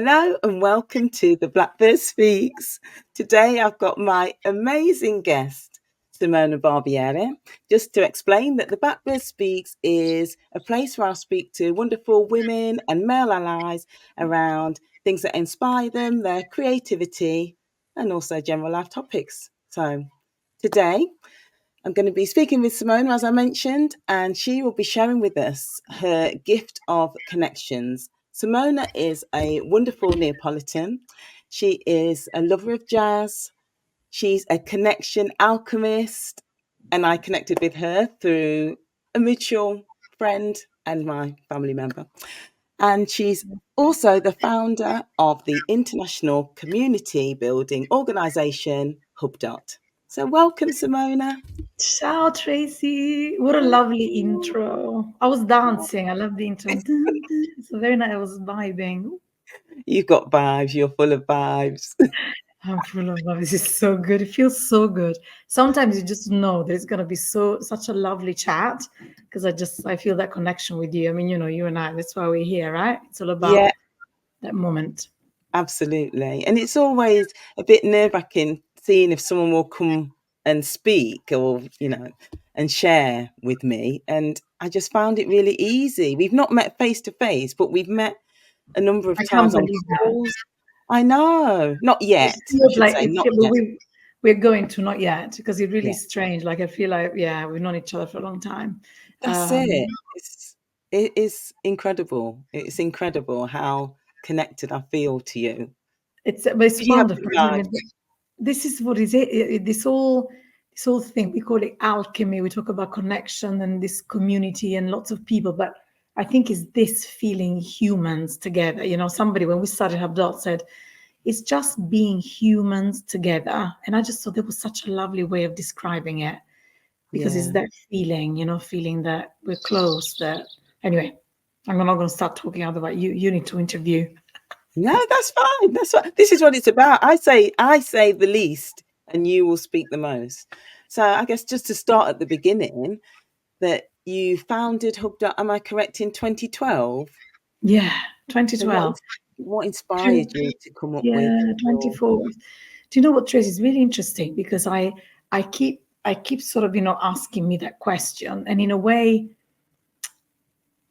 Hello and welcome to the Blackbird Speaks. Today I've got my amazing guest, Simona Barbieri. Just to explain that the Blackbird Speaks is a place where I speak to wonderful women and male allies around things that inspire them, their creativity, and also general life topics. So today I'm going to be speaking with Simona, as I mentioned, and she will be sharing with us her gift of connections. Simona is a wonderful Neapolitan. She is a lover of jazz. She's a connection alchemist, and I connected with her through a mutual friend and my family member. And she's also the founder of the international community building organization Hubdot. So welcome, Simona. Ciao, Tracy. What a lovely intro. I was dancing. I love the intro. It's very nice. I was vibing. You've got vibes. You're full of vibes. I'm full of love. This is so good. It feels so good. Sometimes you just know there's gonna be such a lovely chat because I feel that connection with you. I mean, you and I, that's why we're here, right? It's all about Yeah, that moment. absolutely. And it's always a bit nerve-wracking seeing if someone will come and speak or, and share with me. And I just found it really easy. We've not met face to face, but we've met a number of I can't times on believe that. calls. I know. Not It yet, I feels should like say, it not feel, but yet. we're going to not yet because it really Yeah. is strange. Like I feel like we've known each other for a long time. That's it. It is incredible. It's incredible how connected I feel to you. But it's You have wonderful. good I mean, vibes. this is what is it. This whole thing we call it alchemy. We talk about connection and this community and lots of people, but I think it's this feeling humans together. Somebody when we started Hubdot said it's just being humans together, and I just thought that was such a lovely way of describing it because it's Yeah. that feeling, feeling that we're close. That anyway, I'm not going to start talking. Otherwise, you need to interview. No, that's fine. That's what this is what it's about. I say the least and you will speak the most. So I guess just to start at the beginning, that you founded Hubdot, am I correct, in 2012? Yeah, So 2012. what inspired you to come up with Yeah, your 24th. Do you know what, Trace? It's really interesting because I keep sort of, asking me that question. And in a way,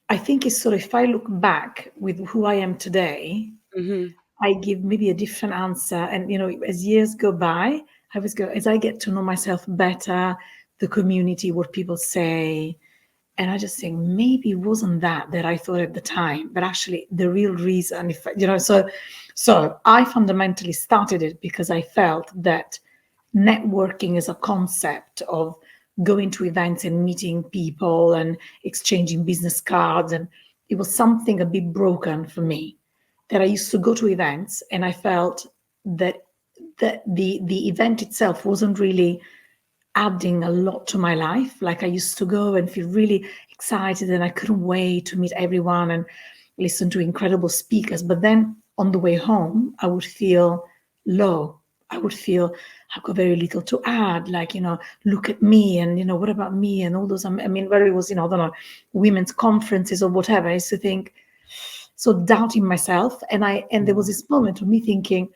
I think it's sort of if I look back with who I am today, Mhm. I give maybe a different answer. And as years go by, as I get to know myself better, the community, what people say, and I just think maybe it wasn't that I thought at the time, but actually the real reason, if so I fundamentally started it because I felt that networking is a concept of going to events and meeting people and exchanging business cards, and it was something a bit broken for me. That I used to go to events and I felt that the event itself wasn't really adding a lot to my life. Like I used to go and feel really excited and I couldn't wait to meet everyone and listen to incredible speakers. But then on the way home, I would feel low. I would feel I've got very little to add. Like, look at me and, what about me and all those. I mean, whether it was, I don't know, women's conferences or whatever, I used to think, so doubting myself. And there was this moment of me thinking,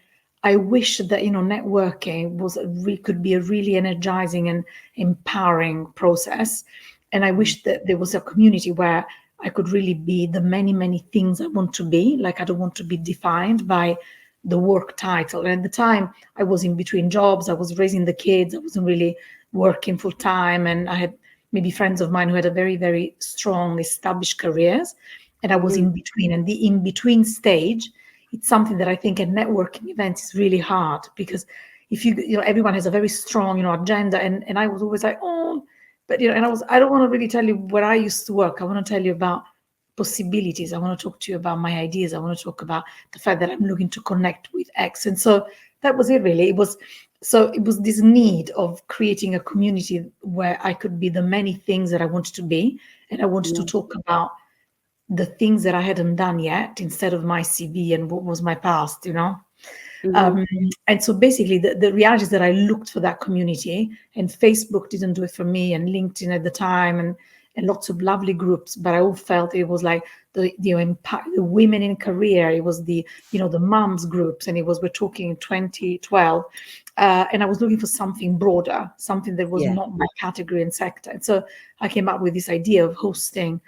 I wish that networking could be a really energizing and empowering process, and I wish that there was a community where I could really be the many things I want to be. Like I don't want to be defined by the work title. And at the time, I was in between jobs. I was raising the kids. I wasn't really working full time, and I had maybe friends of mine who had a very strong established careers, and I was Mhm. in between. And the in between stage, it's something that I think at networking events is really hard because if everyone has a very strong agenda, and I was always like, oh, but and I don't want to really tell you where I used to work. I want to tell you about possibilities. I want to talk to you about my ideas. I want to talk about the fact that I'm looking to connect with X. And so that was it really. It was this need of creating a community where I could be the many things that I wanted to be, and I wanted to Yeah. talk about the things that I hadn't done yet instead of my CV and what was my past. Mhm. Um, and so basically, the reality is that I looked for that community, and Facebook didn't do it for me, and LinkedIn at the time, and lots of lovely groups, but I all felt it was like the women in career. It was the the moms groups, and it was, we're talking 2012, and I was looking for something broader, something that was Yeah. not my category and sector. And so I came up with this idea of hosting,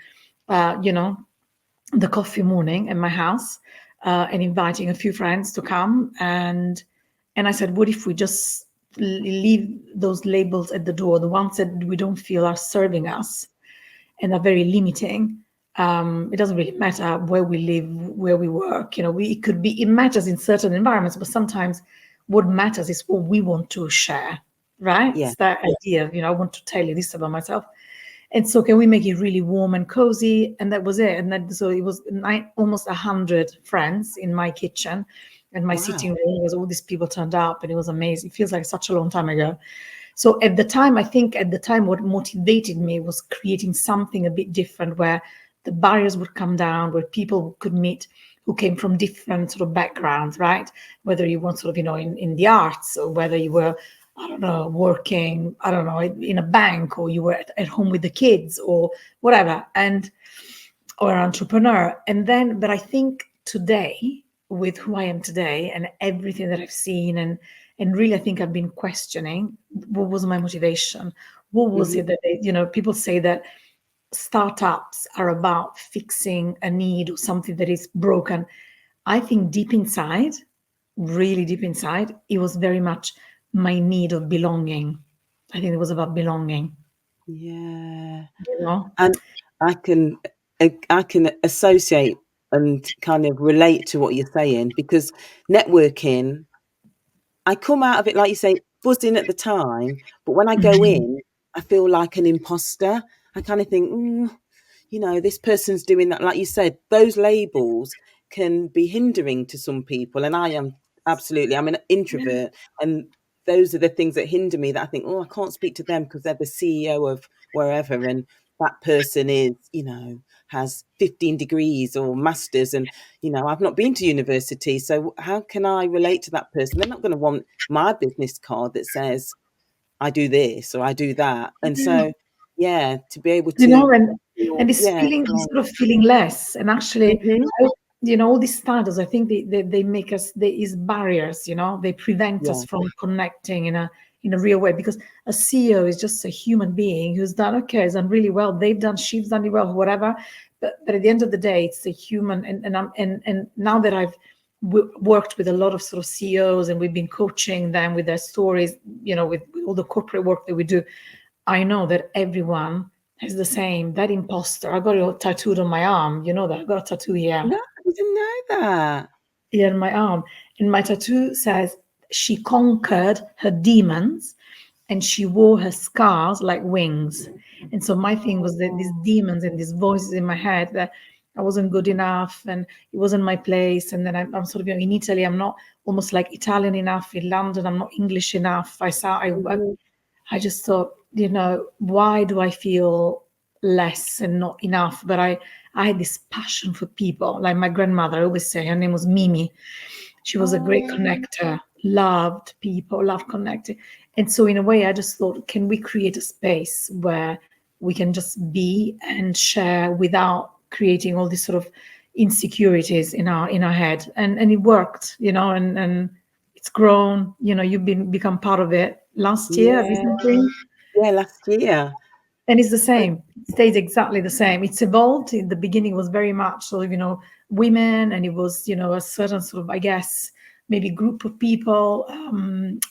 the coffee morning at my house, and inviting a few friends to come. And I said, what if we just leave those labels at the door, the ones that we don't feel are serving us and are very limiting. It doesn't really matter where we live, where we work. It matters in certain environments, but sometimes what matters is what we want to share, right? Yeah. It's that idea of, I want to tell you this about myself. And so can we make it really warm and cozy? And that was it. And then, so it was almost 100 friends in my kitchen, and my sitting room was, all these people turned up, and it was amazing. It feels like such a long time ago. So at the time, what motivated me was creating something a bit different, where the barriers would come down, where people could meet who came from different sort of backgrounds, right? Whether you were sort of, in the arts, or whether you were, I don't know, working, I don't know, in a bank, or you were at home with the kids, or whatever, or an entrepreneur. But I think today, with who I am today and everything that I've seen, and really, I think I've been questioning, what was my motivation? What was it that people say that startups are about fixing a need or something that is broken. I think deep inside, really deep inside, it was very much my need of belonging. I think it was about belonging. Yeah. You know? And I can I can associate and kind of relate to what you're saying, because networking, I come out of it, like you say, buzzing at the time, but when I go Mhm. in, I feel like an imposter. I kind of think, this person's doing that. Like you said, those labels can be hindering to some people. And I'm an introvert. And those are the things that hinder me, that I think, I can't speak to them because they're the CEO of wherever. And that person is, has 15 degrees or masters. And, I've not been to university. So how can I relate to that person? They're not going to want my business card that says, I do this or I do that. And so, yeah, to be able You to know, and this yeah, feeling, this belong. sort of feeling less. And actually, Mhm. all these standards, I think they make us, there is barriers, they prevent us Yeah, from connecting in a real way, because a CEO is just a human being who's done, okay, has done really well. She's done it well, whatever. But at the end of the day, it's a human. And now that I've worked with a lot of sort of CEOs, and we've been coaching them with their stories, with all the corporate work that we do, I know that everyone has the same, that imposter. I got it tattooed on my arm. You know that? I got a tattoo here, no, I didn't know that. here on my arm. And my tattoo says, she conquered her demons and she wore her scars like wings. And so my thing was that these Oh, demons and these voices in my head, that I wasn't good enough and it wasn't my place. And then I'm sort of, in Italy, I'm not almost like Italian enough. In London, I'm not English enough. mhm. I just thought, why do I feel less and not enough? But I had this passion for people. Like my grandmother, I always say, her name was Mimi. She was a great Oh, connector, loved people, loved connecting. And so in a way, I just thought, can we create a space where we can just be and share without creating all these sort of insecurities in our head? And it worked, and it's grown. You've become part of it last year yeah, recently, yeah, last year. and it's the same. It stays exactly the same. It's evolved. In the beginning, it was very much sort of, women, and it was, a certain sort of, I guess, maybe group of people.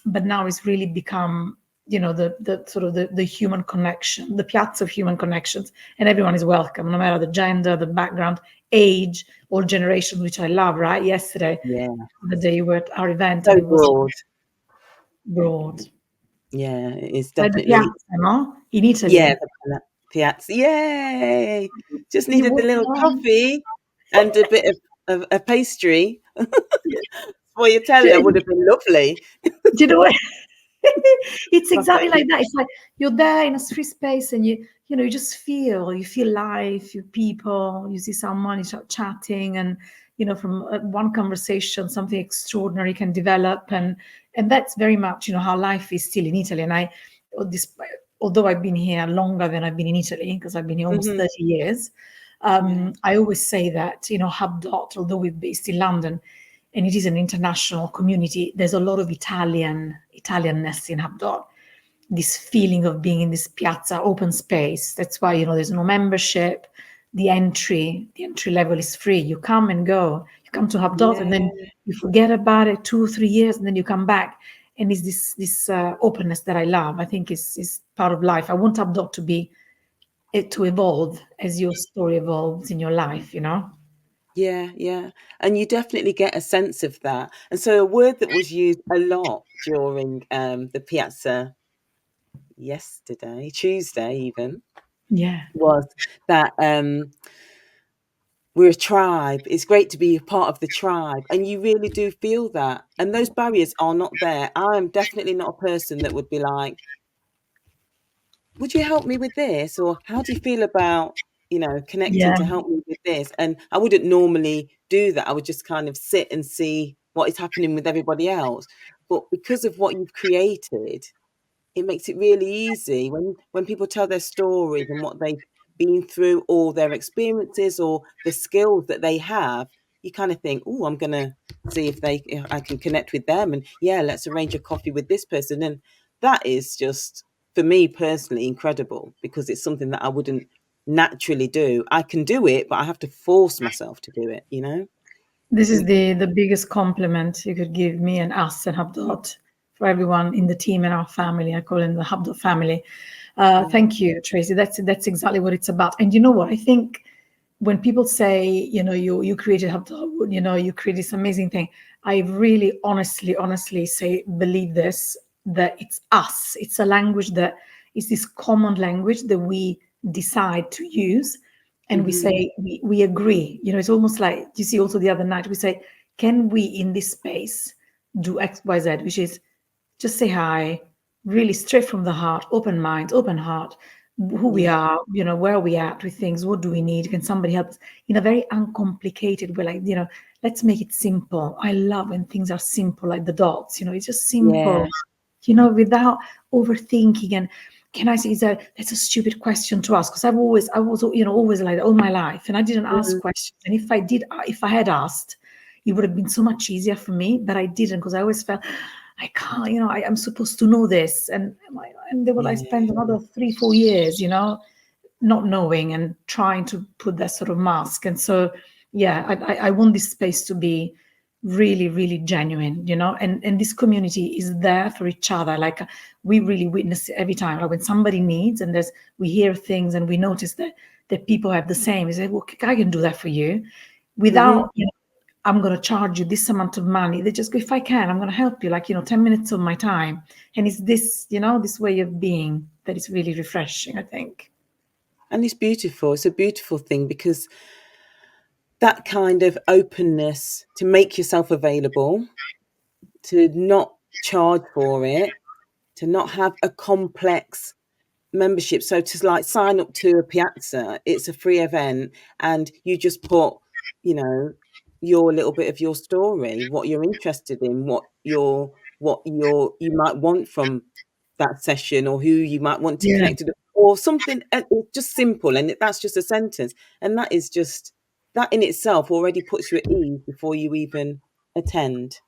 But now it's really become, the sort of the human connection, the piazza of human connections, and everyone is welcome, no matter the gender, the background, age, or generation, which I love. Right? Yesterday, Yeah, the day you were at our event, and so it was broad. broad, Yeah, it's like the definitely, piazza, no? In yeah, Italy, piazza. Yay! Just you needed the would little know. coffee and a bit of a pastry. Foyatella Do would have been lovely. you know what? It's exactly Chocolate. like that. It's like you're there in a free space, and you just you feel life, you people, you see someone, you start chatting, and from one conversation, something extraordinary can develop, and that's very much how life is still in Italy. And I, this although I've been here longer than I've been in Italy, because I've been here almost Hmm. 30 years, Yeah. I always say that, Hubdot, although we're based in London and it is an international community, there's a lot of Italianness in Hubdot. This feeling of being in this piazza open space. That's why, there's no membership. The entry level is free. You come and go. You come to Hubdot and then Yeah. you forget about it 2 or 3 years and then you come back. And it's this openness that I love. I think is part of life. I want Hubdot to be it to evolve as your story evolves in your life. Yeah, yeah. And you definitely get a sense of that. And so a word that was used a lot during the piazza yesterday, Tuesday even, Yeah. was that we're a tribe. It's great to be a part of the tribe. And you really do feel that. And those barriers are not there. I am definitely not a person that would be like, would you help me with this? Or how do you feel about, connecting Yeah. to help me with this? And I wouldn't normally do that. I would just kind of sit and see what is happening with everybody else. But because of what you've created, it makes it really easy when people tell their stories and what they've been through or their experiences or the skills that they have. You kind of think, oh, I'm gonna see if I can connect with them, and yeah, let's arrange a coffee with this person. And that is just, for me personally, incredible, because it's something that I wouldn't naturally do. I can do it, but I have to force myself to do it. This is Mm. the biggest compliment you could give me and us and Hubdot for everyone in the team and our family. I call it the Hubdot family. Yeah. Thank you, Tracy. That's exactly what it's about. And you know what? I think when people say, you created Hubdot, you created this amazing thing. I really, honestly say, believe this, that it's us. It's a language that is this common language that we decide to use and we Hmm. say we agree. It's almost like you see also the other night we say, can we in this space do XYZ, which is just say hi, really straight from the heart, open mind, open heart, who we Yeah. are, where are we at with things, what do we need, can somebody help us in a very uncomplicated way, like, let's make it simple. I love when things are simple, like the dots, it's just simple, Yeah. without overthinking. And can I say that's a stupid question to ask, because I was always like that all my life, and I didn't ask Mhm. questions. And if I had asked, it would have been so much easier for me, but I didn't, because I always felt I can't, I'm supposed to know this. And they will I Yeah. spend another 3 4 years, not knowing and trying to put that sort of mask. And so, yeah, I want this space to be really, really genuine, and this community is there for each other. Like we really witness it every time. Like when somebody needs and we hear things and we notice that people have the same. We say, well, I can do that for you Hmm. without, I'm going to charge you this amount of money. They just go, if I can, I'm going to help you, like, 10 minutes of my time. And it's this way of being that is really refreshing, I think. And it's beautiful. It's a beautiful thing, because that kind of openness to make yourself available, to not charge for it, to not have a complex membership. So to like sign up to a piazza, it's a free event, and you just put, you know, your little bit of your story, what you're interested in, you might want from that session, or who you might want to Yeah. connect with, or something. It's just simple, and that's just a sentence, and that in itself already puts you at ease before you even attend,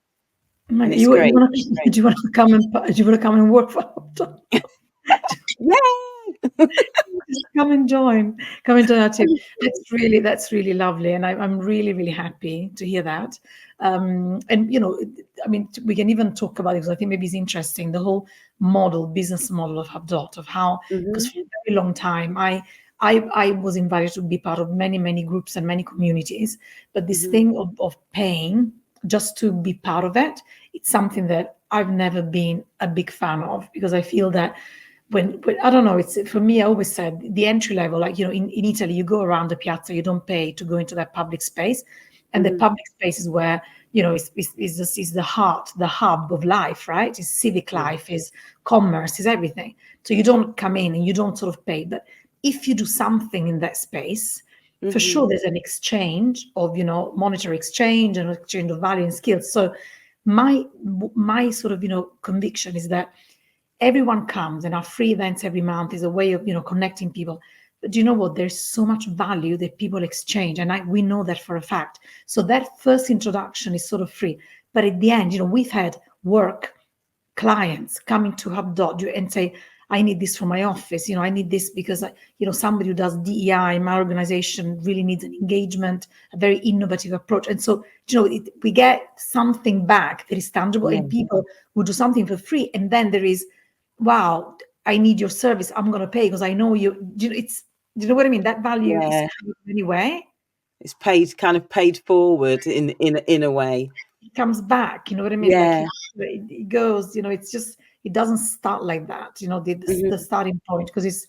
Oh my and God, it's you great. want to Great. do you want to come and work for Hubdot? Yay! Just come and join our team. That's really lovely, and I'm really, really happy to hear that. And I mean, we can even talk about it, because I think maybe it's interesting, the whole business model of Hubdot, of how, because Hmm. for a very long time I was invited to be part of many, many groups and many communities, but this Hmm. thing of paying just to be part of it, it's something that I've never been a big fan of, because I feel that when I don't know, it's for me, I always said the entry level, like, in Italy, you go around the piazza, you don't pay to go into that public space. And the Hmm. public space is where, is the heart, the hub of life, right? Is civic Yeah. life, is commerce, is everything. So you don't come in and you don't sort of pay. But if you do something in that space, for Hmm. sure there's an exchange of, monetary exchange and exchange of value and skills. So my sort of, conviction is that everyone comes, and our free events every month is a way of, connecting people. But do you know what? There's so much value that people exchange, and we know that for a fact. So that first introduction is sort of free, but at the end, we've had work clients coming to Hubdot and say, I need this for my office. I need this because, somebody who does DEI in my organization really needs an engagement, a very innovative approach. And so, we get something back that is tangible, and people who do something for free. And then there is, wow, I need your service. I'm going to pay because I know you. Do you know what I mean? That value is anyway. It's kind of paid forward in a way. It comes back, you know what I mean? Yeah. Like it goes, it's just, it doesn't start like that, the starting point, because it's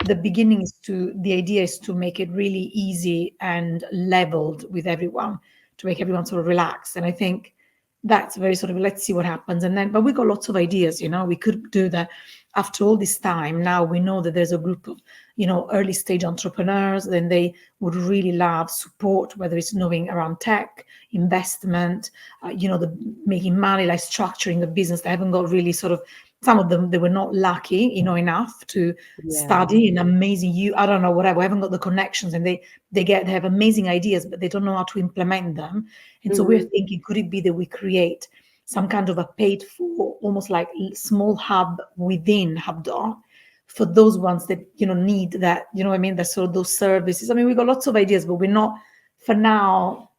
the beginning the idea is to make it really easy and leveled with everyone, to make everyone sort of relax. And I think that's very sort of, let's see what happens. And then, but we got lots of ideas, we could do that. After all this time, now we know that there's a group of, early stage entrepreneurs, then they would really love support, whether it's knowing around tech, investment, the making money, like structuring the business. They haven't got really sort of, some of them, they were not lucky, enough to study an amazing, I don't know, whatever, haven't got the connections, and they have amazing ideas, but they don't know how to implement them. And so we're thinking, could it be that we create some kind of a paid for, almost like small hub within Hubdot for those ones that, need that, that's sort of those services. I mean, we've got lots of ideas, but we're not, for now,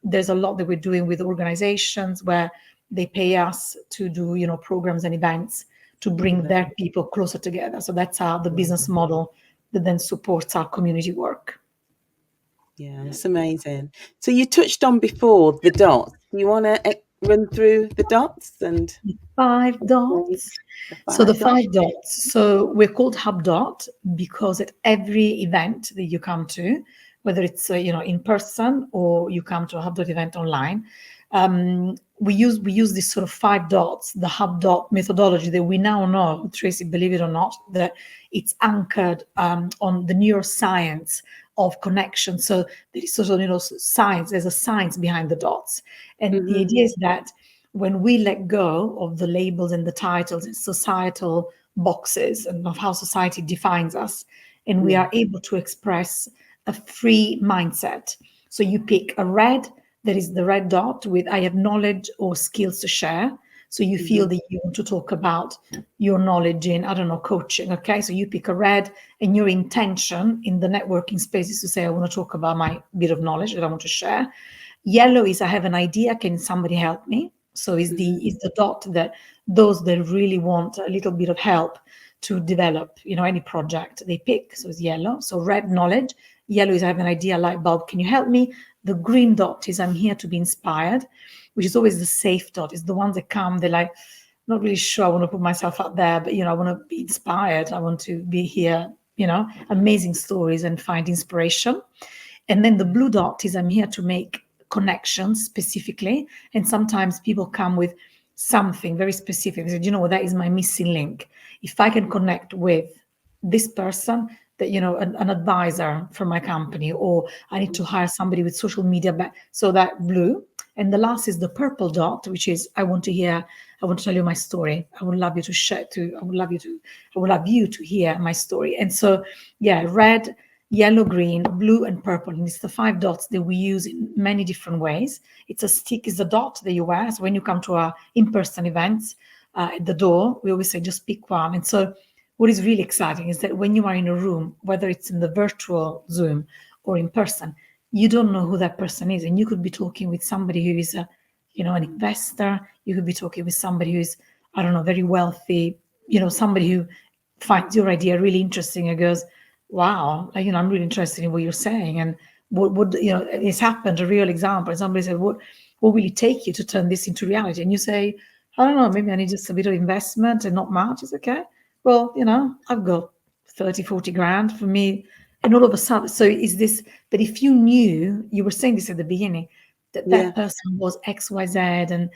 there's a lot that we're doing with organizations where they pay us to do, programs and events to bring their people closer together. So that's the business model that then supports our community work. Yeah, it's amazing. So you touched on before the dots. Do you want to run through the dots and 5 dots? So the 5 dots. So we're called Hubdot because at every event that you come to, whether it's in person or you come to a Hubdot event online, we use these sort of 5 dots, the Hubdot methodology that we now know, Tracy, believe it or not, that it's anchored on the neuroscience of connection. So there is sort of science. There's a science behind the dots, and the idea is that when we let go of the labels and the titles and societal boxes and of how society defines us, and we are able to express a free mindset. So you pick a red, that is the red dot with I have knowledge or skills to share. So you feel that you want to talk about your knowledge in, I don't know, coaching. Okay. So you pick a red, and your intention in the networking space is to say, I want to talk about my bit of knowledge that I want to share. Yellow is I have an idea. Can somebody help me? So is the dot that those that really want a little bit of help to develop, any project they pick. So it's yellow. So red, knowledge. Yellow is I have an idea, light bulb. Can you help me? The green dot is I'm here to be inspired, which is always the safe dot. It's the ones that come, they're like, not really sure I want to put myself out there, but, I want to be inspired. I want to be here, amazing stories and find inspiration. And then the blue dot is I'm here to make connections specifically. And sometimes people come with something very specific. They say, that is my missing link. If I can connect with this person, that an advisor for my company, or I need to hire somebody with social media so that blue. And the last is the purple dot, which is I want to tell you my story. I would love you to hear my story. And so red, yellow, green, blue, and purple. And it's the 5 dots that we use in many different ways. It's a stick, is a dot that you wear. So when you come to our in-person events, at the door, we always say just pick one. And so what is really exciting is that when you are in a room, whether it's in the virtual Zoom or in person, you don't know who that person is. And you could be talking with somebody who is an investor. You could be talking with somebody who is, I don't know, very wealthy, somebody who finds your idea really interesting and goes, wow, I'm really interested in what you're saying. And what it's happened, a real example. And somebody said, what will it take you to turn this into reality? And you say, I don't know, maybe I need just a bit of investment and not much. It's okay. Well, I've got 30, 40 grand for me. And all of a sudden, so is this, but if you knew, you were saying this at the beginning, that person was XYZ and,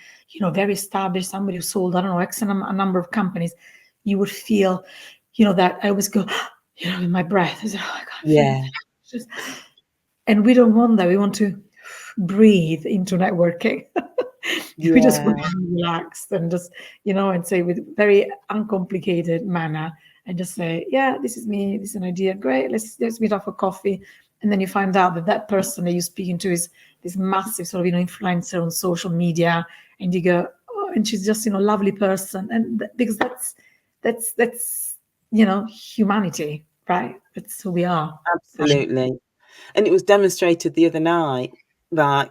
very established, somebody who sold, I don't know, X a number of companies, you would feel, that I always go, in my breath. I said, oh my God. And we don't want that. We want to breathe into networking. We just go Yeah, down and relaxed and just, and say with very uncomplicated manner and just say, yeah, this is me, this is an idea, great, let's meet up for coffee. And then you find out that that person that you're speaking to is this massive sort of, influencer on social media, and you go, oh, and she's just, lovely person. And because that's, humanity, right? That's who we are. absolutely. And it was demonstrated the other night that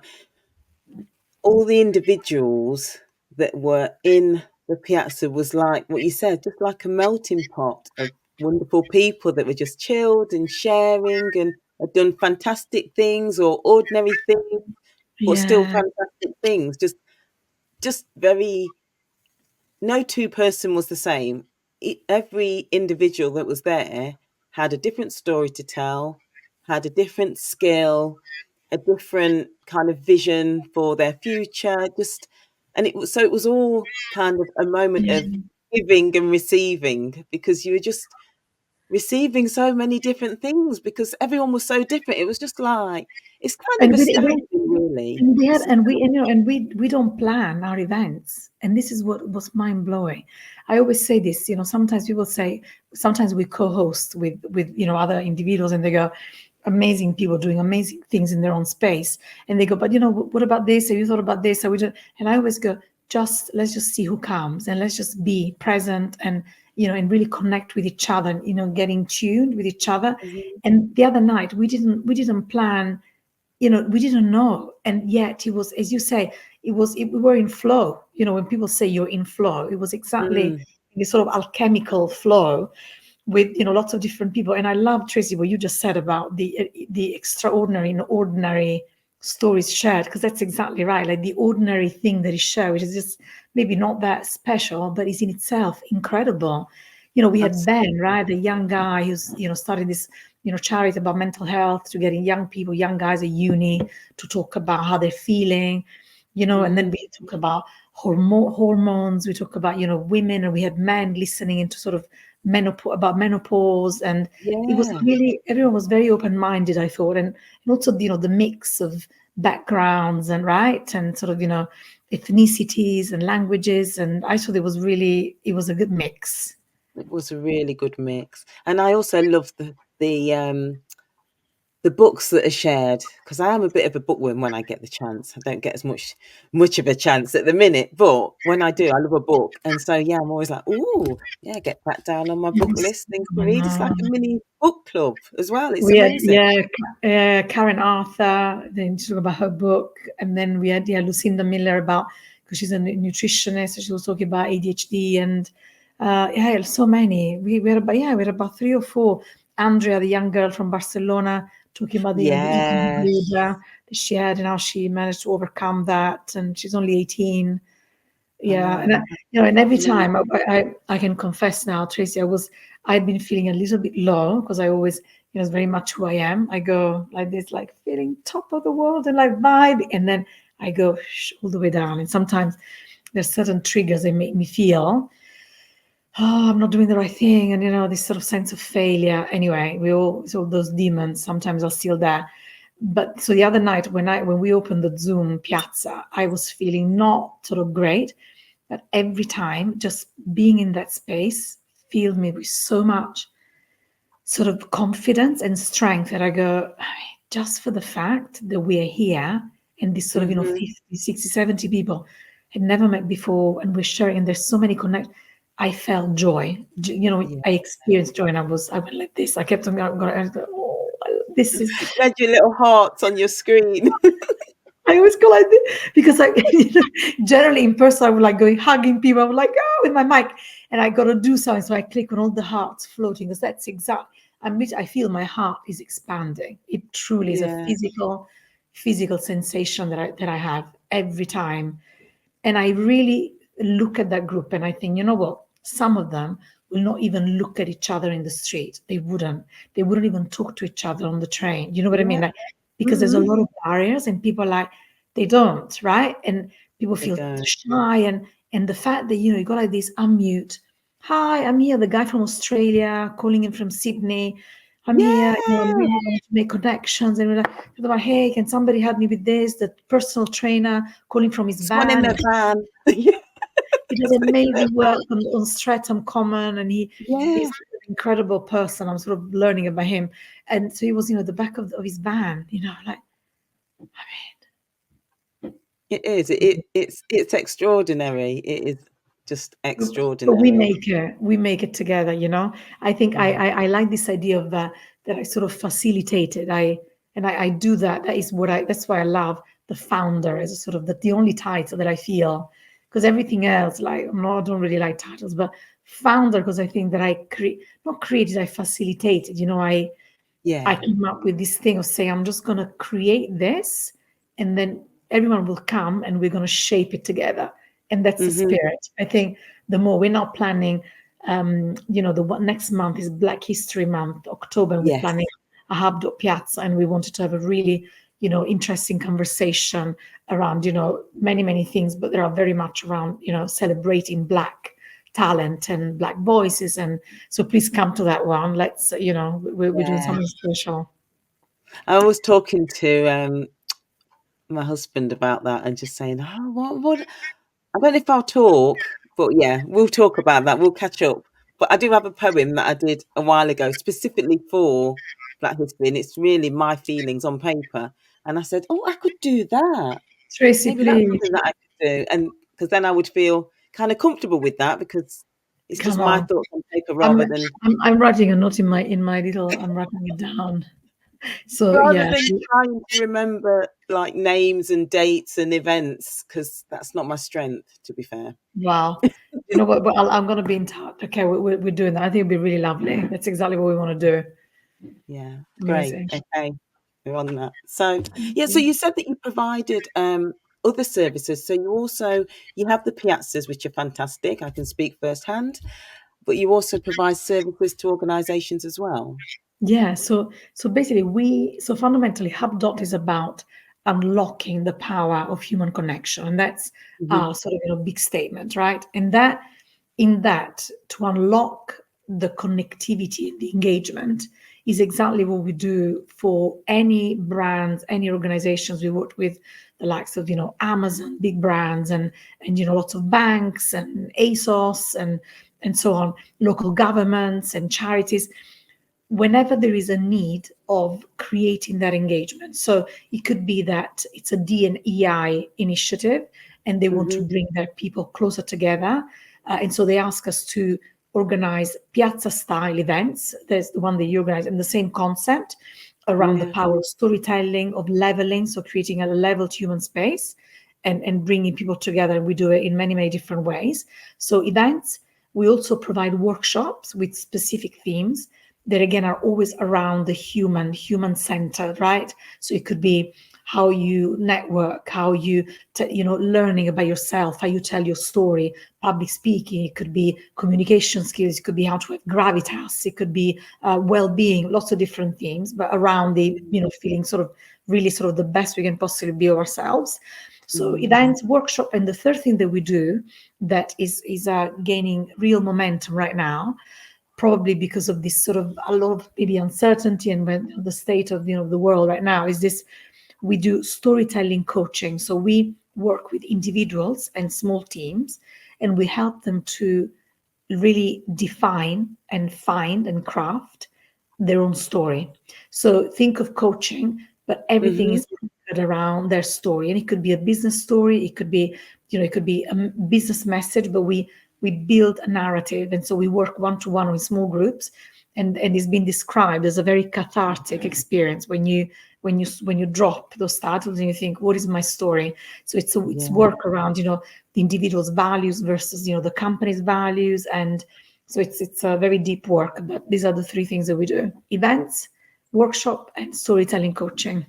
all the individuals that were in the piazza was like what you said, just like a melting pot of wonderful people that were just chilled and sharing and had done fantastic things or ordinary things, but still Yeah. fantastic things. Just very, no two-person was the same. Every individual that was there had a different story to tell, had a different skill, a different kind of vision for their future. And it was all kind of a moment of Yeah. giving and receiving, because you were just receiving so many different things because everyone was so different. It was just like, it's kind of And we astounding, really. and we had It's and we and, and we don't plan our events, and this is what was mind blowing. I always say this, sometimes people say, sometimes we co-host with other individuals, and they go, amazing people doing amazing things in their own space, and they go, but what about this, have you thought about this, are we doing? And I always go, just let's just see who comes, and let's just be present, and and really connect with each other, getting tuned with each other. Mhm. And the other night we didn't plan, we didn't know, and yet it was, as you say, we were in flow. When people say you're in flow, it was exactly Mm, this sort of alchemical flow with lots of different people. And I love, Tracy, what you just said about the extraordinary and ordinary stories shared, because that's exactly right. Like the ordinary thing that is shared, which is just maybe not that special, but is in itself incredible. We had Ben, absolutely. right, the young guy who's starting this charity about mental health, to getting young people, young guys at uni, to talk about how they're feeling. And then Mhm. we talk about hormones, we talk about women, and we had men listening into sort of menopause. And it was Yeah, really, everyone was very open-minded, I thought. And also the mix of backgrounds, and right, and sort of ethnicities and languages, and I thought it was a good mix. it was a really good mix. And I also love the books that are shared, because I am a bit of a bookworm when I get the chance. I don't get as much of a chance at the minute, but when I do, I love a book. And so yeah, I'm always like, "Ooh, yeah, get that down on my book Yes. list, things to read." It's like a mini book club as well. It's We had, amazing. yeah, Karen Arthur, then she talked about her book. And then we had, yeah, Lucinda Miller, about, because she's a nutritionist, so she was talking about ADHD. And yeah, so many. We had about, yeah, we had about three or four. Andrea, the young girl from Barcelona, talking about the eating Yes. disorder that she had and how she managed to overcome that. And she's only 18. I Yeah, and know. and every time Amazing. I can confess now, Tracy, I'd been feeling a little bit low, because I always, it's very much who I am. I go like this, like feeling top of the world and like vibe, and then I go all the way down. And sometimes there's certain triggers that make me feel, oh, I'm not doing the right thing, and this sort of sense of failure. Anyway, so those demons sometimes are still there. But so the other night when we opened the Zoom piazza, I was feeling not sort of great, but every time just being in that space filled me with so much sort of confidence and strength that I go, just for the fact that we are here, and this sort of, Mhm. 50, 60, 70 people had never met before, and we're sharing, and there's so many connect. I felt joy. Yeah. I experienced joy, and I went like this. I kept on going, I was like, oh, this is, You had your little hearts on your screen. I always go like this because I generally in person I would like going hugging people. I would like, oh, with my mic, and I got to do something. So I click on all the hearts floating, because that's exact. I feel my heart is expanding. It truly is a Yeah. physical sensation that I have every time. And I really look at that group, and I think, you know what? Some of them will not even look at each other in the street. They wouldn't. They wouldn't even talk to each other on the train. You know what I mean? Yeah. Like, because there's a Mhm. lot of barriers, and people are like, they don't, right? And people They feel don't. shy, and the fact that you got like this unmute. Hi, I'm here, the guy from Australia calling in from Sydney. I'm here, and we Yeah, want to make connections. And we're like, hey, can somebody help me with this? The personal trainer calling from his someone in van. their van. Yeah, He does amazing work on Streatham Common, and yeah, he's an incredible person. I'm sort of learning about him. And so he was, the back of his van, like, I it is. It's extraordinary. It is just but we extraordinary. make it together. I think Yeah. I like this idea of that I sort of facilitated. I do that. That's why I love the founder as a sort of the only title that I feel, because everything else, like, I don't really like titles, but founder, because I think that not created, I facilitated. I Yeah. came up with this thing of saying, I'm just going to create this, and then everyone will come and we're going to shape it together. And that's the Hmm. spirit. I think the more we're now planning, next month is Black History Month, October, and we're Yes. planning a Hubdot piazza, and we wanted to have a really, interesting conversation around, many, many things, but there are very much around, celebrating Black talent and Black voices. And so please come to that one. Let's, we're doing Yeah. something special. I was talking to my husband about that and just saying, oh, what? I don't know if I'll talk, but yeah, we'll talk about that. We'll catch up. But I do have a poem that I did a while ago, specifically for Black History, and it's really my feelings on paper. And I said, oh, I could do that. Tracy, Maybe that's please something that I could do, and because then I would feel kind of comfortable with that because it's just come my on. thoughts on paper I'm, rather than I'm writing a note in my little. I'm writing it down. So rather yeah, than trying to remember like names and dates and events because that's not my strength, to be fair. wow. You know what? But I'm going to be in touch. Okay, we're doing that. I think it'd be really lovely. That's exactly what we want to do. Yeah, great. Amazing. Okay, we're on that. So, Thank yeah, so you. you said that you provided other services. So you have the piazzas, which are fantastic. I can speak firsthand, but you also provide services to organisations as well. Yeah, so basically so fundamentally Hubdot is about unlocking the power of human connection. And that's Hmm. our sort of big statement, right? And that in that to unlock the connectivity and the engagement is exactly what we do for any brands, any organizations. We work with the likes of Amazon, big brands, and lots of banks and ASOS and so on, local governments and charities, whenever there is a need of creating that engagement. So it could be that it's a D&EI initiative and they want to Hmm. bring their people closer together. And so they ask us to organize piazza style events. There's the one that you organize, and the same concept around the Yeah. power of storytelling, of leveling, so creating a leveled human space and bringing people together. And we do it in many, many different ways. So events, we also provide workshops with specific themes that again are always around the human centered, right? So it could be how you network, how you learning about yourself, how you tell your story, public speaking. It could be communication skills, it could be how to have gravitas, it could be well-being, lots of different themes, but around the feeling sort of really sort of the best we can possibly be of ourselves. So Mm. events, workshop, and the third thing that we do that is gaining real momentum right now, probably because of this sort of a lot of maybe uncertainty and when the state of the world right now, is this: we do storytelling coaching. So we work with individuals and small teams, and we help them to really define and find and craft their own story. So think of coaching, but everything Mhm. is around their story. And it could be a business story, it could be, it could be a business message, but we build a narrative. And so we work one-to-one with small groups, and it's been described as a very cathartic experience when you drop those titles and you think, what is my story? So it's Yeah. work around the individual's values versus the company's values. And so it's a very deep work, but these are the three things that we do: events, workshop, and storytelling coaching.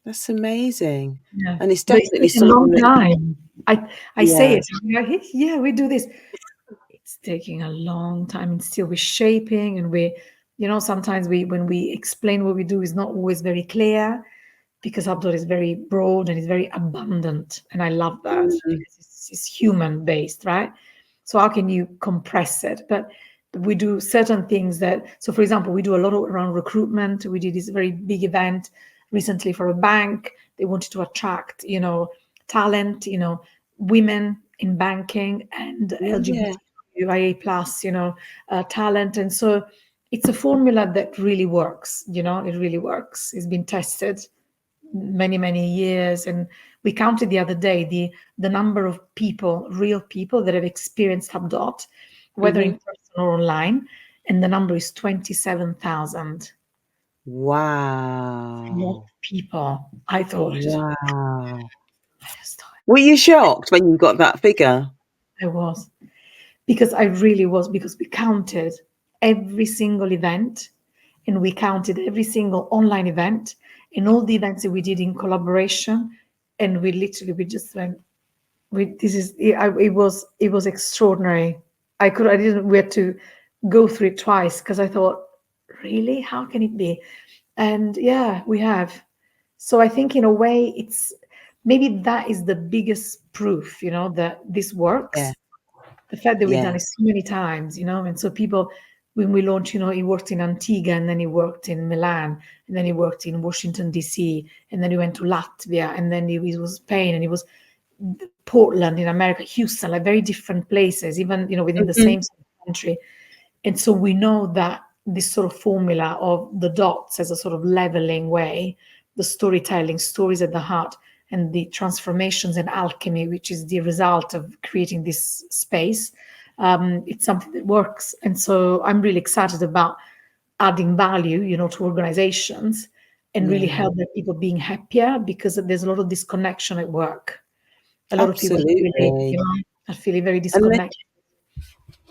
That's amazing. Yeah, And it's but it's definitely taken a long something that time. I say yeah. it, I'm like, yeah, we do this. It's taking a long time, and still we're shaping, and sometimes when we explain what we do is not always very clear, because Hubdot is very broad and it's very abundant. And I love that Mm. because it's human based, right? So how can you compress it? But we do certain things that, so for example, we do a lot around recruitment. We did this very big event recently for a bank. They wanted to attract, talent, women in banking and Yeah. LGBTQIA plus, talent. And so it's a formula that really works, it really works. It's been tested many, many years. And we counted the other day the number of people, real people that have experienced Hubdot, whether in Hmm. person or online, and the number is 27,000. More Wow. people. I thought, Wow. I just thought Were you shocked when you got that figure? I was, because I really was, because we counted every single event, and we counted every single online event and all the events that we did in collaboration. And we just went, this is it was extraordinary. I didn't we had to go through it twice because I thought, really, how can it be? And yeah, we have. So I think in a way it's maybe that is the biggest proof, that this Yeah. works. The fact that we've Yeah. done it so many times, and so people, when we launched, he worked in Antigua, and then he worked in Milan, and then he worked in Washington DC, and then he went to Latvia, and then he was Spain, and he was Portland in America, Houston, like very different places, even within the Hmm. same country. And so we know that this sort of formula of the dots as a sort of leveling way, the storytelling, stories at the heart, and the transformations and alchemy, which is the result of creating this space, it's something that works. And so I'm really excited about adding value, to organizations and really Yeah. help the people being happier, because there's a lot of disconnection at work. A lot of people Absolutely. are feeling very And disconnected.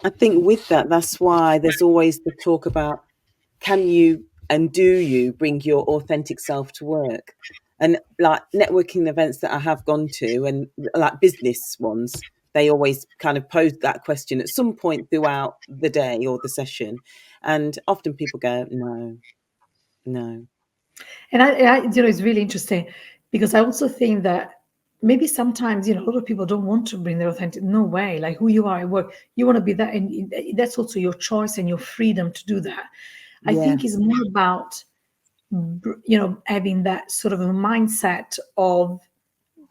I think with that, that's why there's always the talk about, can you and do you bring your authentic self to work? And like networking events that I have gone to, and like business ones, they always kind of pose that question at some point throughout the day or the session. And often people go, no, no. And it's really interesting, because I also think that maybe sometimes, a lot of people don't want to bring their authentic. No way, like who you are at work, you want to be that, and that's also your choice and your freedom to do that. I Yeah, think it's more about, having that sort of a mindset of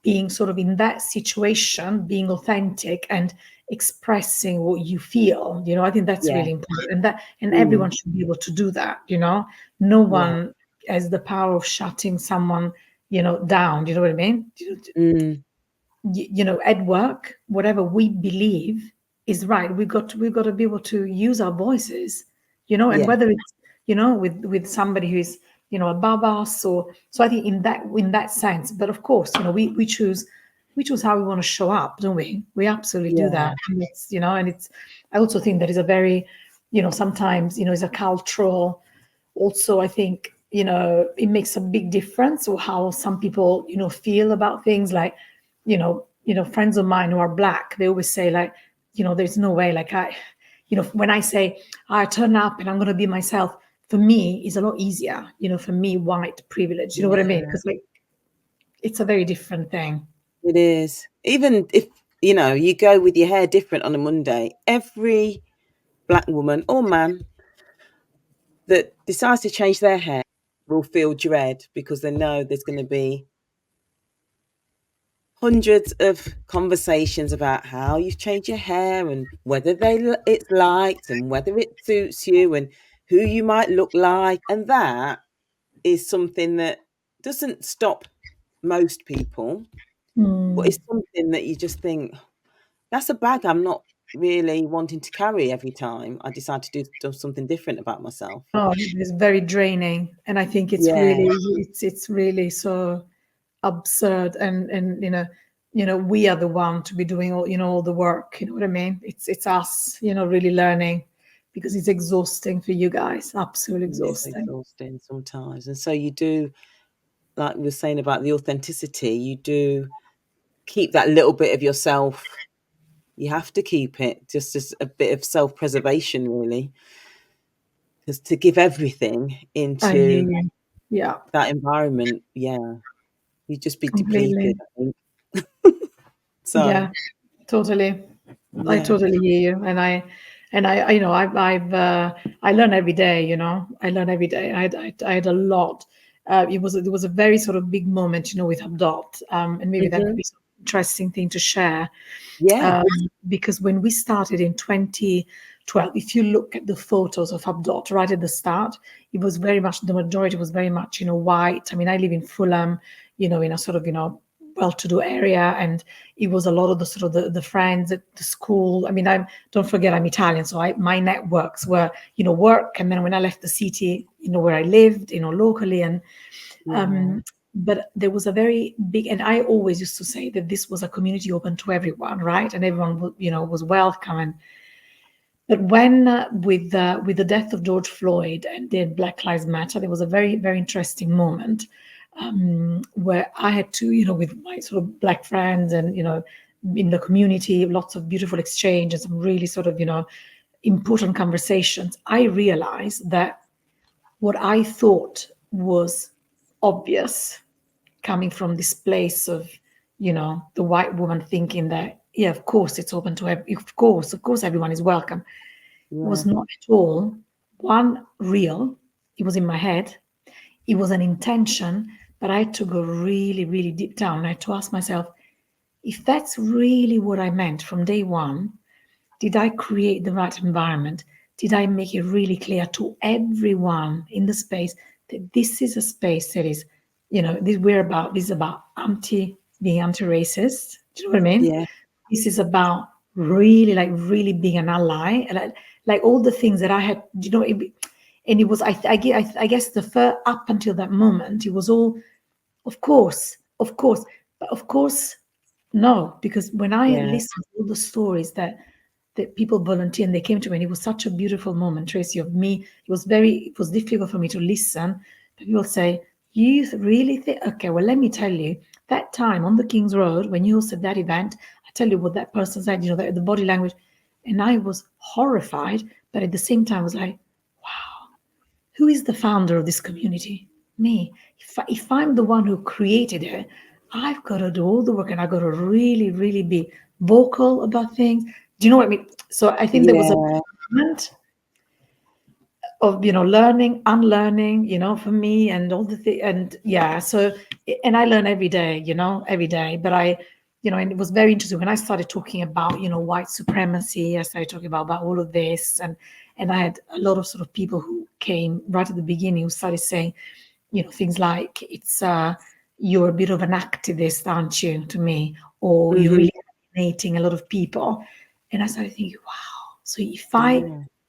being sort of in that situation, being authentic and expressing what you feel. I think that's yeah, really important, and mm, everyone should be able to do that. No yeah, one has the power of shutting someone, down. Do you know what I mean? mm, At work, whatever we believe is right, we've got to be able to use our voices, and yeah, whether it's, with somebody who is, above us, or so. I think in that sense, but of course, we choose how we want to show up, don't we? We absolutely do yeah, that. And it's I also think that is a very, sometimes, is a cultural, also. I think, it makes a big difference, or how some people, feel about things, like, friends of mine who are black, they always say, like, there's no way, like, when I say I turn up and I'm going to be myself, for me is a lot easier, for me, white privilege, you know what I mean? yeah. Because, like, it's a very different thing. It is. Even if, you go with your hair different on a Monday, every black woman or man that decides to change their hair will feel dread because they know there's going to be hundreds of conversations about how you've changed your hair and whether it's liked and whether it suits you and who you might look like. And that is something that doesn't stop most people, but Mm. it's something that you just think, that's a bag I'm not really wanting to carry every time I decide to do something different about myself. Oh, it's very draining, and I think it's Yeah, really, it's really so absurd, and we are the one to be doing all the work. You know what I mean? It's us, really learning, because it's exhausting for you guys, absolutely it is exhausting. exhausting sometimes. And so you do, like we were saying about the authenticity, you do keep that little bit of yourself. You have to keep it just as a bit of self-preservation, really, because to give everything I hear into you. Yeah, that environment, yeah, you'd just be depleted, completely. I think. So, Yeah, totally. I yeah, totally hear you, and And I learn every day. I learn every day. I had a lot. There was a very sort of big moment, with Hubdot, and maybe that would Hmm. be some interesting thing to share. Yeah. um, because when we started in 2012, if you look at the photos of Hubdot right at the start, it was very much, the majority was very much, white. I mean, I live in Fulham, in a sort of, well-to-do area, and it was a lot of the sort of the friends at the school. I mean, don't forget I'm Italian, so my networks were, work, and then when I left the city, where I lived, locally, and Yeah. um, but there was a very big, and I always used to say that this was a community open to everyone, right? And everyone, was welcome. And but when with the death of George Floyd and then Black Lives Matter, there was a very very interesting moment where I had to, with my sort of black friends and in the community, lots of beautiful exchange and some really sort of important conversations. I realized that what I thought was obvious, coming from this place of, the white woman thinking that, yeah, of course it's open to of course everyone is welcome, was Yeah. not at all one real. It was in my head. It was an intention, but I had to go really, really deep down. I had to ask myself, if that's really what I meant from day one, did I create the right environment? Did I make it really clear to everyone in the space that this is a space that is, this is about being anti-racist. Do you know what I mean? Yeah. This is about really, like, really being an ally, and like all the things that I had, and it was, I guess the first, up until that moment, it was all, of course, but of course, no, because when I Yeah. listened to all the stories that people volunteer and they came to me, and it was such a beautiful moment, Tracy, of me. It was difficult for me to listen. But people say, you really think, okay, well, let me tell you, that time on the King's Road, when you hosted that event, I tell you what that person said, the body language. And I was horrified, but at the same time, I was like, who is the founder of this community? Me. If I'm the one who created it, I've got to do all the work, and I've got to really, really be vocal about things. Do you know what I mean? So I think there was a Yeah. moment of, learning, unlearning, for me, and all the thing. And yeah, so, and I learn every day, every day. But and it was very interesting when I started talking about, white supremacy. I started talking about all of this, and I had a lot of sort of people who came right at the beginning who started saying, things like, it's you're a bit of an activist, aren't you, to me, or you're Hmm. really alienating a lot of people. And I started thinking, wow, so Yeah. if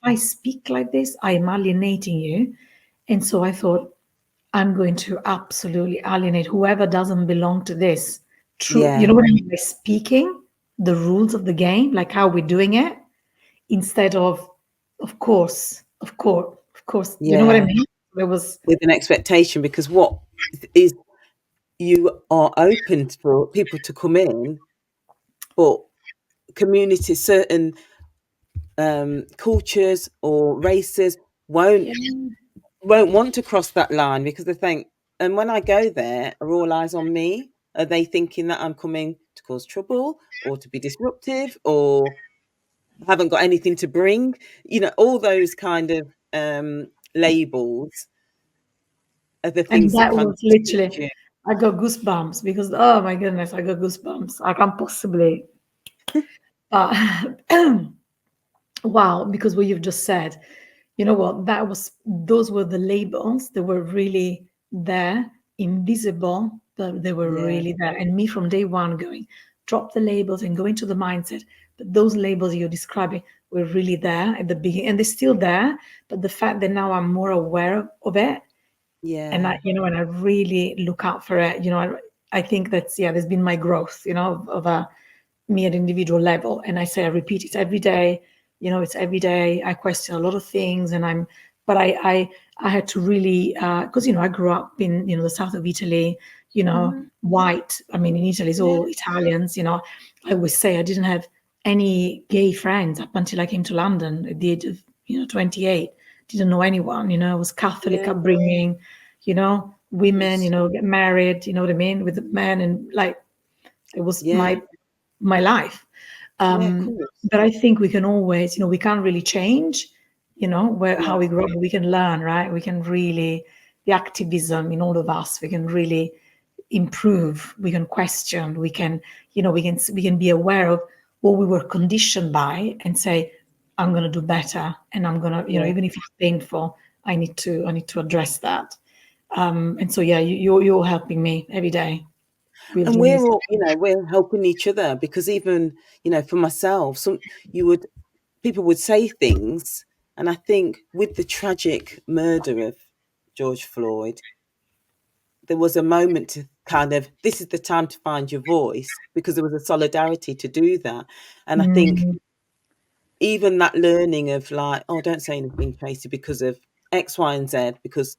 I speak like this, I am alienating you. And so I thought, I'm going to absolutely alienate whoever doesn't belong to this. True, you Yeah. know what I mean by speaking the rules of the game, like how we're doing it, instead of course, of course. You know what I Yeah. mean? There was, With an expectation, because what is, you are open for people to come in, but communities, certain cultures or races won't yeah, won't want to cross that line because they think, and when I go there, are all eyes on me? Are they thinking that I'm coming to cause trouble or to be disruptive or haven't got anything to bring? All those kind of labels are the and things that that kind of was literally, disrupt you. I got goosebumps because, oh my goodness, I got goosebumps. I can't possibly. Uh, wow, because what you've just said, you know what, those were the labels that were really there, invisible, but they were Yeah, really there. And me from day one going, drop the labels and go into the mindset. But those labels you're describing were really there at the beginning, and they're still there. But the fact that now I'm more aware of it, and yeah, and I really look out for it. I think that's, yeah, there's been my growth, of a me at individual level. And I say, I repeat it every day. It's every day. I question a lot of things, and but I had to really, because I grew up in the south of Italy. White. I mean, in Italy, it's yeah, all Italians. I always say I didn't have any gay friends up until I came to London at the age of 28. Didn't know anyone. I was Catholic yeah. upbringing. Women, Yes. get married. You know what I mean, with the men, and like it was Yeah, my life. Yeah, of course. But I think we can always, we can't really change, how No, we grow up, but we can learn, right? We can really, the activism in all of us, we can really improve, we can question, we can be aware of what we were conditioned by and say, I'm going to do better, and I'm going to, yeah. even if it's painful, I need to address that. And so, yeah, you're helping me every day And building we're this. all, we're helping each other because even, for myself, you would, people would say things. And I think with the tragic murder of George Floyd, there was a moment to kind of, this is the time to find your voice because there was a solidarity to do that. And I think Mm, even that learning of like, oh, don't say anything, Tracy, because of X, Y, and Z, because,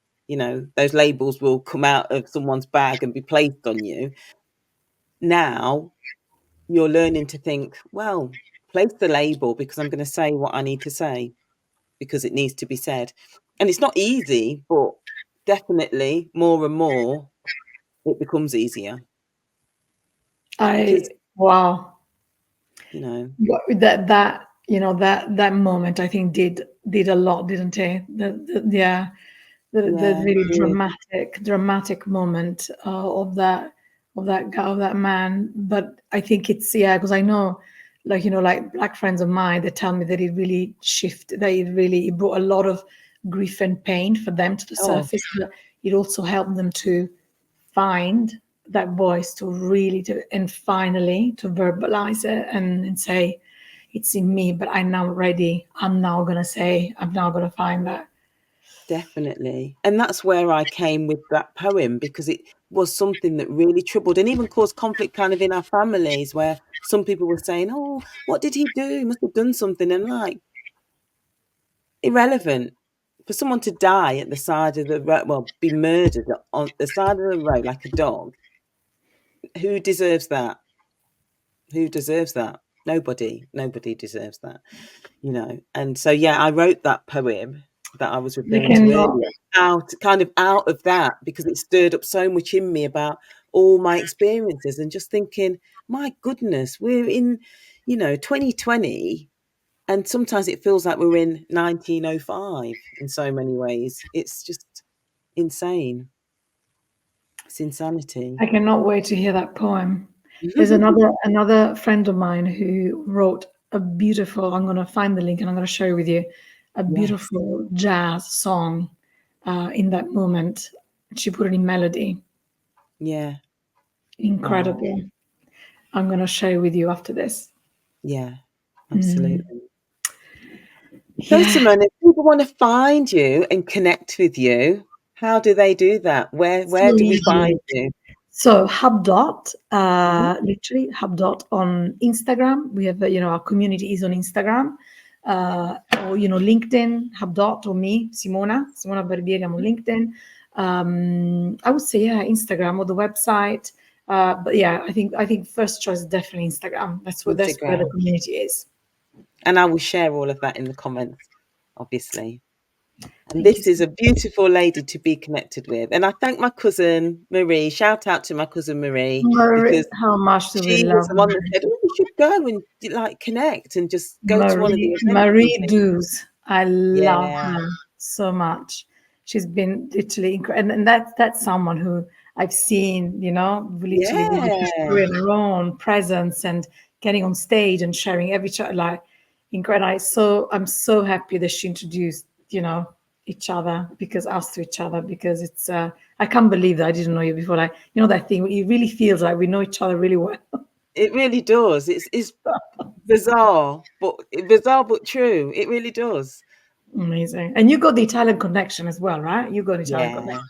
those labels will come out of someone's bag and be placed on you. Now you're learning to think, well, place the label because I'm going to say what I need to say because it needs to be said. And it's not easy, but definitely more and more it becomes easier because, wow. you know, That moment, I think, did a lot, didn't it? Yeah, the yeah, really yeah. dramatic moment of that guy, of that man. But I think it's, yeah, because I know, like black friends of mine, they tell me that it brought a lot of grief and pain for them to the Oh, surface, but it also helped them to find that voice, to really to and finally to verbalize it and say, it's in me, but I'm now ready. I'm now gonna find that. definitely. And that's where I came with that poem because it was something that really troubled and even caused conflict kind of in our families where some people were saying, oh, what did he do? He must have done something. And like, irrelevant. For someone to die at the side of the road, well, be murdered on the side of the road like a dog, who deserves that? Who deserves that? Nobody. Nobody deserves that, And so, yeah, I wrote that poem that I was You referring to cannot. earlier out of that because it stirred up so much in me about all my experiences and just thinking, my goodness, we're in, 2020. And sometimes it feels like we're in 1905 in so many ways. It's just insane. It's insanity. I cannot wait to hear that poem. There's another friend of mine who wrote a beautiful. I'm gonna find the link and I'm gonna share with you a Yes. beautiful jazz song. In that moment, she put it in melody. Yeah. Oh, Incredible. I'm gonna share with you after this. yeah. Mm. Absolutely. So, Yeah. Simona, if people want to find you and connect with you, how do they do that? Where So where do we find easy. you? So Hubdot, Mhm. literally Hubdot on Instagram. We have, our community is on Instagram, or LinkedIn, Hubdot, or me, Simona Barbieri. I'm on LinkedIn. I would say, yeah, Instagram or the website. But yeah, I think first choice is definitely Instagram. That's where the Instagram. community is. And I will share all of that in the comments, obviously. And Thank you this is so a beautiful lady to be connected with. And I thank my cousin Marie. Shout out to my cousin Marie much. because How much do we she was love the one that said, "Oh, we should go and like connect and just go to one of the events and Marie things." Dews. I love Yeah, her so much. She's been literally incredible, and that's someone who I've seen, literally with her yeah, story and her own presence and getting on stage and sharing every like incredible. I'm so happy that she introduced, each other, because us to each other, because it's I can't believe that I didn't know you before. Like, that thing, it really feels like we know each other really well. it really does. It's bizarre but true. It really does. Amazing. And you got the Italian connection as well, right? You got Italian connection.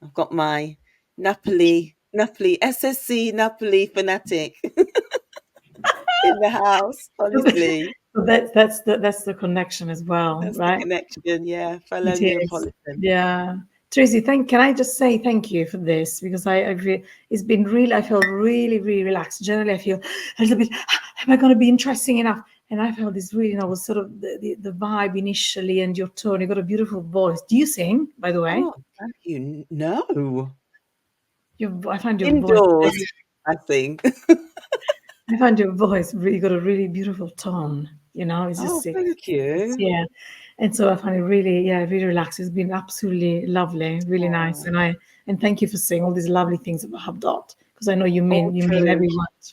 Yeah, I've got my Napoli SSC Napoli fanatic in the house. Honestly, So that's the connection as well, that's the right? connection. Yeah, fellow It is. Neapolitan. Yeah. Tracy, can I just say thank you for this, because it's been really, I feel really, really relaxed. Generally, I feel a little bit, am I going to be interesting enough? And I felt this really, was sort of the vibe initially, and your tone. You got a beautiful voice. Do you sing, by the way? Oh, thank you. No, I find your voice indoors, very, I think. I find your voice really got a really beautiful tone. You know, it's Oh, just thank you. yeah. And so I find it really, yeah, really relaxed. It's been absolutely lovely, really nice. Oh, And thank you for saying all these lovely things about Hubdot, because I know all you mean true. every word.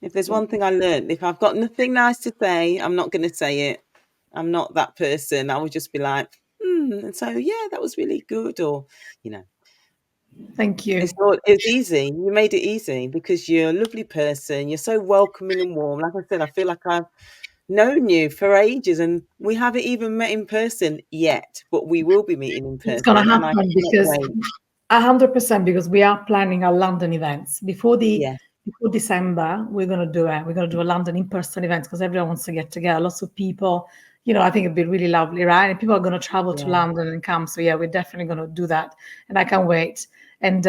If there's So one thing I learned, if I've got nothing nice to say, I'm not going to say it. I'm not that person. I would just be like, and so yeah, that was really good, or you know, thank you. it's easy. You made it easy because you're a lovely person. You're so welcoming and warm. Like I said, I feel like I've known you for ages, and we haven't even met in person yet, but we will be meeting in It's gonna person, and I happen cannot because wait. 100% because we are planning our London events Yes, before December. We're gonna do it. We're gonna do a London in-person event because everyone wants to get together. Lots of people, I think it'd be really lovely, right? And people are gonna travel to yeah. London and come. So yeah, we're definitely gonna do that, and I can't wait. And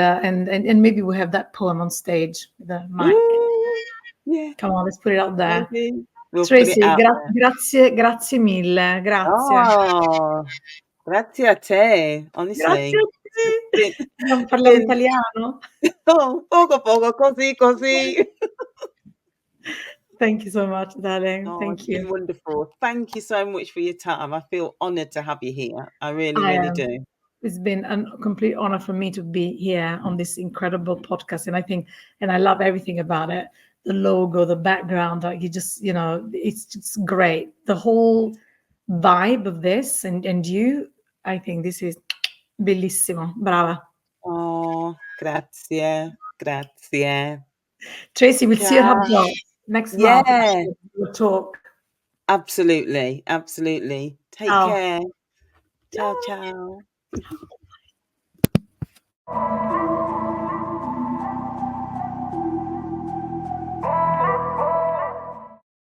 maybe we'll have that poem on stage with the mic. Ooh, yeah, Come on, let's put it out there. maybe we'll put it Tracy, out there. grazie mille, grazie. Oh, grazie a te, Grazie honestly. a It's te. been, Dobbiamo it's parlare been italiano? poco poco, così, così. Thank you so much, darling. Oh, it's Thank you. been wonderful. Thank you so much for your time. I feel honored to have you here. I really, I really am. do. It's been a complete honor for me to be here on this incredible podcast. And I love everything about it. The logo, the background, like it's just great. The whole vibe of this and you, I think this is bellissimo. Brava. Oh, grazie, grazie. Tracy, we'll see you at Ciao. Hubdot next month. Yeah, We'll talk. absolutely, absolutely. Take Ciao. care. Ciao, Ciao. ciao.